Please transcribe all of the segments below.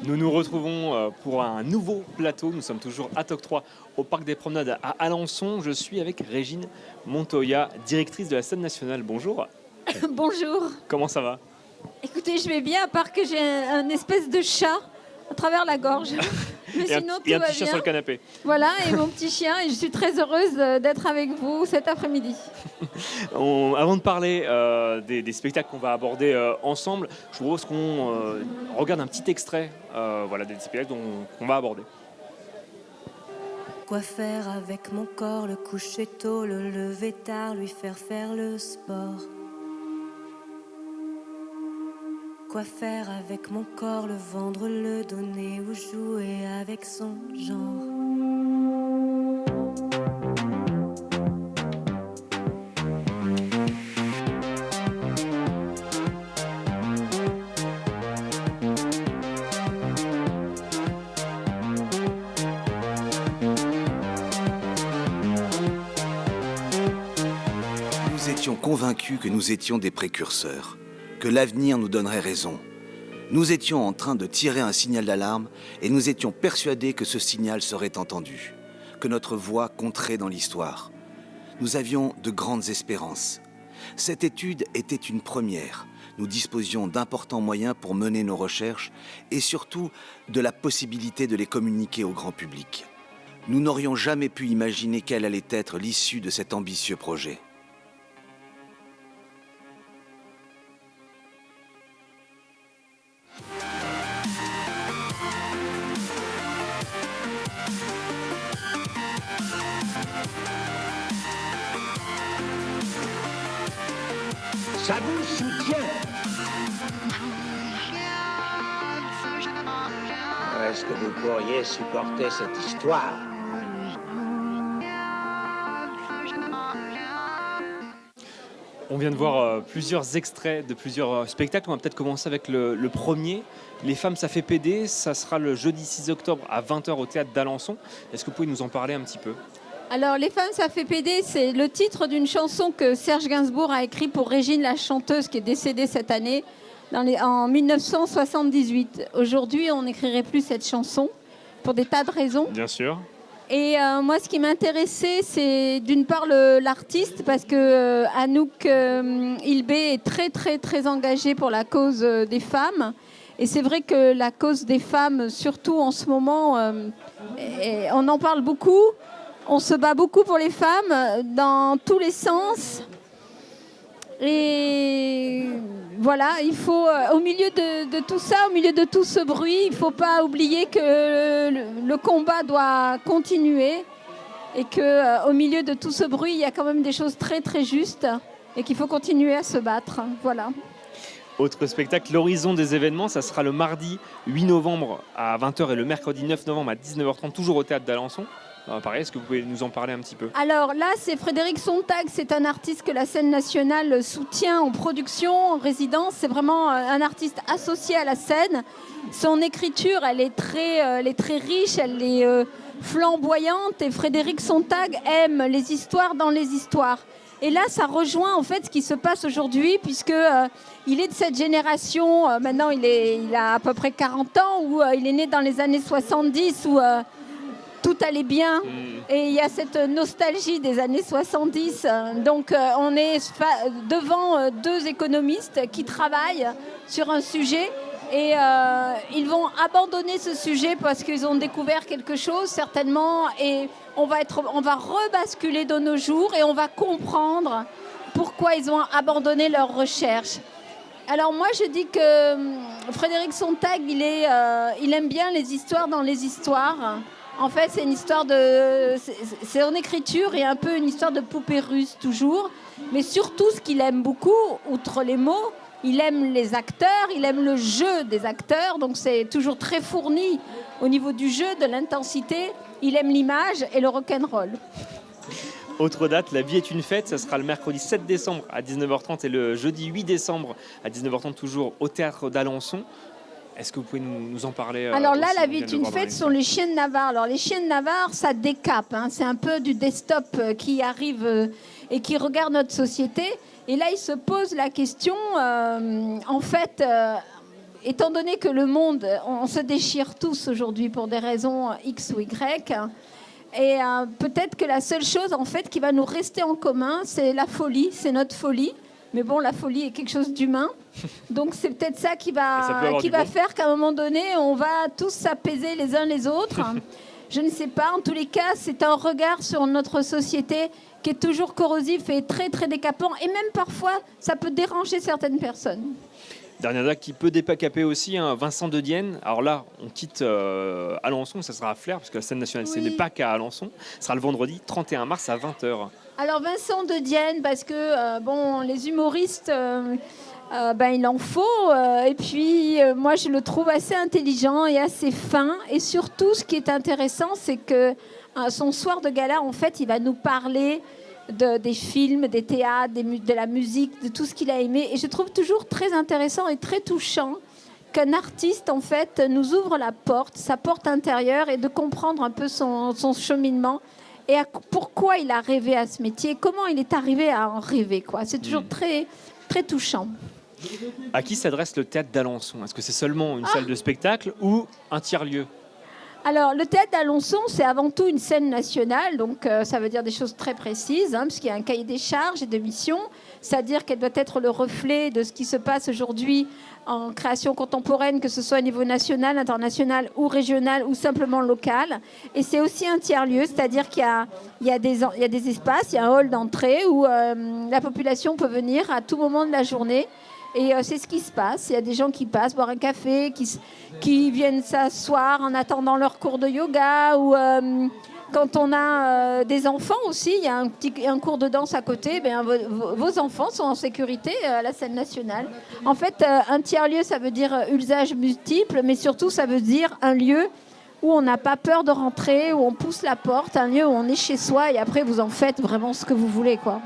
Nous nous retrouvons pour un nouveau plateau. Nous sommes toujours à TOC 3 au Parc des Promenades à Alençon. Je suis avec Régine Montoya, directrice de la scène nationale. Bonjour. Bonjour. Comment ça va? Écoutez, je vais bien, à part que j'ai un espèce de chat à travers la gorge. Mais sinon, tout et un va petit chien bien. sur le canapé. Voilà, et mon petit chien. Et je suis très heureuse d'être avec vous cet après-midi. Avant de parler des spectacles qu'on va aborder ensemble, je vous propose qu'on regarde un petit extrait des spectacles qu'on va aborder. Quoi faire avec mon corps, le coucher tôt, le lever tard, lui faire le sport. Quoi faire avec mon corps, le vendre, le donner ou jouer avec son genre. Nous étions convaincus que nous étions des précurseurs, que l'avenir nous donnerait raison. Nous étions en train de tirer un signal d'alarme et nous étions persuadés que ce signal serait entendu, que notre voix compterait dans l'histoire. Nous avions de grandes espérances. Cette étude était une première. Nous disposions d'importants moyens pour mener nos recherches et surtout de la possibilité de les communiquer au grand public. Nous n'aurions jamais pu imaginer quelle allait être l'issue de cet ambitieux projet. Ça vous soutient. Est-ce que vous pourriez supporter cette histoire? On vient de voir plusieurs extraits de plusieurs spectacles. On va peut-être commencer avec le premier. Les femmes, ça fait PD. Ça sera le jeudi 6 octobre à 20h au théâtre d'Alençon. Est-ce que vous pouvez nous en parler un petit peu? Alors, Les femmes, ça fait PD, c'est le titre d'une chanson que Serge Gainsbourg a écrite pour Régine, la chanteuse qui est décédée cette année, en 1978. Aujourd'hui, on n'écrirait plus cette chanson pour des tas de raisons. Bien sûr. Et moi, ce qui m'intéressait, c'est d'une part l'artiste, parce que Anouk Ilbé est très, très, très engagée pour la cause des femmes. Et c'est vrai que la cause des femmes, surtout en ce moment, on en parle beaucoup. On se bat beaucoup pour les femmes dans tous les sens. Et voilà, il faut, au milieu de tout ça, au milieu de tout ce bruit, il ne faut pas oublier que le combat doit continuer et qu'au milieu de tout ce bruit, il y a quand même des choses très très justes et qu'il faut continuer à se battre. Voilà. Autre spectacle, l'horizon des événements, ça sera le mardi 8 novembre à 20h et le mercredi 9 novembre à 19h30, toujours au théâtre d'Alençon. Pareil, est-ce que vous pouvez nous en parler un petit peu? Alors là, c'est Frédéric Sontag, c'est un artiste que la scène nationale soutient en production, en résidence. C'est vraiment un artiste associé à la scène. Son écriture, elle est très riche, elle est flamboyante. Et Frédéric Sontag aime les histoires dans les histoires. Et là, ça rejoint en fait ce qui se passe aujourd'hui, puisque il est de cette génération, maintenant il a à peu près 40 ans, où il est né dans les années 70, où tout allait bien. Et il y a cette nostalgie des années 70. Donc on est devant deux économistes qui travaillent sur un sujet. Et ils vont abandonner ce sujet parce qu'ils ont découvert quelque chose, certainement. Et on va rebasculer de nos jours et on va comprendre pourquoi ils ont abandonné leurs recherches. Alors moi, je dis que Frédéric Sontag, il aime bien les histoires dans les histoires. En fait, c'est une histoire c'est en écriture et un peu une histoire de poupée russe toujours. Mais surtout, ce qu'il aime beaucoup, outre les mots, il aime les acteurs, il aime le jeu des acteurs. Donc c'est toujours très fourni au niveau du jeu, de l'intensité. Il aime l'image et le rock'n'roll. Autre date, La vie est une fête, ça sera le mercredi 7 décembre à 19h30 et le jeudi 8 décembre à 19h30 toujours au théâtre d'Alençon. Est-ce que vous pouvez nous en parler? Alors là, La vie est une fête sont les chiens de Navarre. Alors les chiens de Navarre, ça décape. C'est un peu du desktop qui arrive et qui regarde notre société. Et là, il se pose la question, en fait, étant donné que le monde, on se déchire tous aujourd'hui pour des raisons X ou Y, et peut-être que la seule chose en fait qui va nous rester en commun, c'est la folie, c'est notre folie. Mais bon, la folie est quelque chose d'humain. Donc c'est peut-être ça qui va faire qu'à un moment donné, on va tous s'apaiser les uns les autres. Je ne sais pas. En tous les cas, c'est un regard sur notre société qui est toujours corrosif et très, très décapant. Et même parfois, ça peut déranger certaines personnes. Dernière date qui peut décaper aussi, hein, Vincent de Dienne. Alors là, on quitte Alençon, ça sera à Flers, parce que la scène nationale, ce n'est pas qu'à Alençon. Ce sera le vendredi 31 mars à 20h. Alors Vincent de Dienne, parce que bon, les humoristes, il en faut. Et puis, moi, je le trouve assez intelligent et assez fin. Et surtout, ce qui est intéressant, c'est que son soir de gala, en fait, il va nous parler des films, des théâtres, de la musique, de tout ce qu'il a aimé. Et je trouve toujours très intéressant et très touchant qu'un artiste, en fait, nous ouvre la porte, sa porte intérieure, et de comprendre un peu son cheminement et pourquoi il a rêvé à ce métier, comment il est arrivé à en rêver, quoi. C'est toujours très, très touchant. À qui s'adresse le théâtre d'Alençon ? Est-ce que c'est seulement une salle de spectacle ou un tiers-lieu ? Alors, le théâtre d'Alençon, c'est avant tout une scène nationale, donc ça veut dire des choses très précises, hein, puisqu'il y a un cahier des charges et de missions, c'est-à-dire qu'elle doit être le reflet de ce qui se passe aujourd'hui en création contemporaine, que ce soit au niveau national, international ou régional ou simplement local. Et c'est aussi un tiers-lieu, c'est-à-dire qu'il y a des espaces, il y a un hall d'entrée où la population peut venir à tout moment de la journée. Et c'est ce qui se passe. Il y a des gens qui passent boire un café, qui viennent s'asseoir en attendant leur cours de yoga. Ou quand on a des enfants aussi, il y a un cours de danse à côté. Vos enfants sont en sécurité à la scène nationale. En fait, un tiers-lieu, ça veut dire usage multiple, mais surtout, ça veut dire un lieu où on n'a pas peur de rentrer, où on pousse la porte, un lieu où on est chez soi et après, vous en faites vraiment ce que vous voulez, quoi.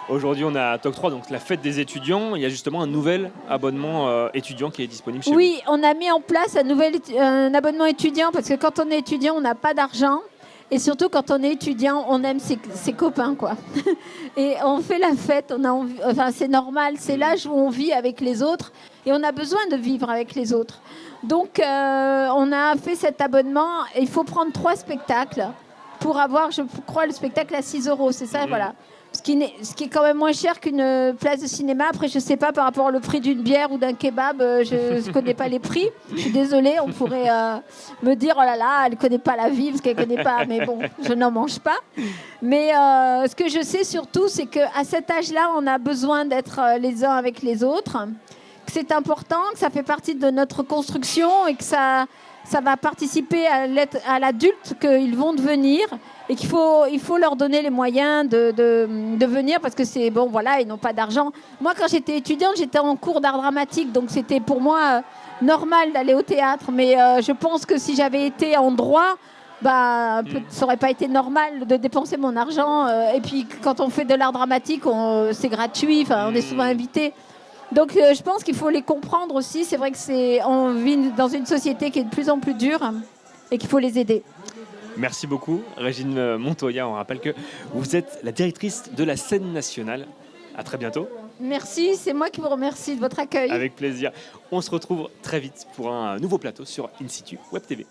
Aujourd'hui, on a TOC 3, donc la fête des étudiants. Il y a justement un nouvel abonnement étudiant qui est disponible chez vous. Oui, on a mis en place un abonnement étudiant parce que quand on est étudiant, on n'a pas d'argent. Et surtout, quand on est étudiant, on aime ses copains, quoi. Et on fait la fête, c'est normal, c'est l'âge où on vit avec les autres. Et on a besoin de vivre avec les autres. Donc, on a fait cet abonnement. Et il faut prendre 3 spectacles pour avoir, je crois, le spectacle à 6 €. C'est ça, voilà. Ce qui est quand même moins cher qu'une place de cinéma. Après, je ne sais pas par rapport au prix d'une bière ou d'un kebab, je ne connais pas les prix. Je suis désolée, on pourrait me dire, oh là là, elle ne connaît pas la vie parce qu'elle ne connaît pas. Mais bon, je n'en mange pas. Mais ce que je sais surtout, c'est qu'à cet âge-là, on a besoin d'être les uns avec les autres. Que c'est important, que ça fait partie de notre construction et que ça va participer à l'adulte qu'ils vont devenir. Et qu'il faut leur donner les moyens de venir parce que c'est bon, voilà, ils n'ont pas d'argent. Moi, quand j'étais étudiante, j'étais en cours d'art dramatique, donc c'était pour moi normal d'aller au théâtre. Mais je pense que si j'avais été en droit, ça n'aurait pas été normal de dépenser mon argent. Et puis, quand on fait de l'art dramatique, c'est gratuit, on est souvent invité. Donc, je pense qu'il faut les comprendre aussi. C'est vrai que on vit dans une société qui est de plus en plus dure et qu'il faut les aider. Merci beaucoup, Régine Montoya. On rappelle que vous êtes la directrice de la scène nationale. À très bientôt. Merci, c'est moi qui vous remercie de votre accueil. Avec plaisir. On se retrouve très vite pour un nouveau plateau sur In Situ Web TV.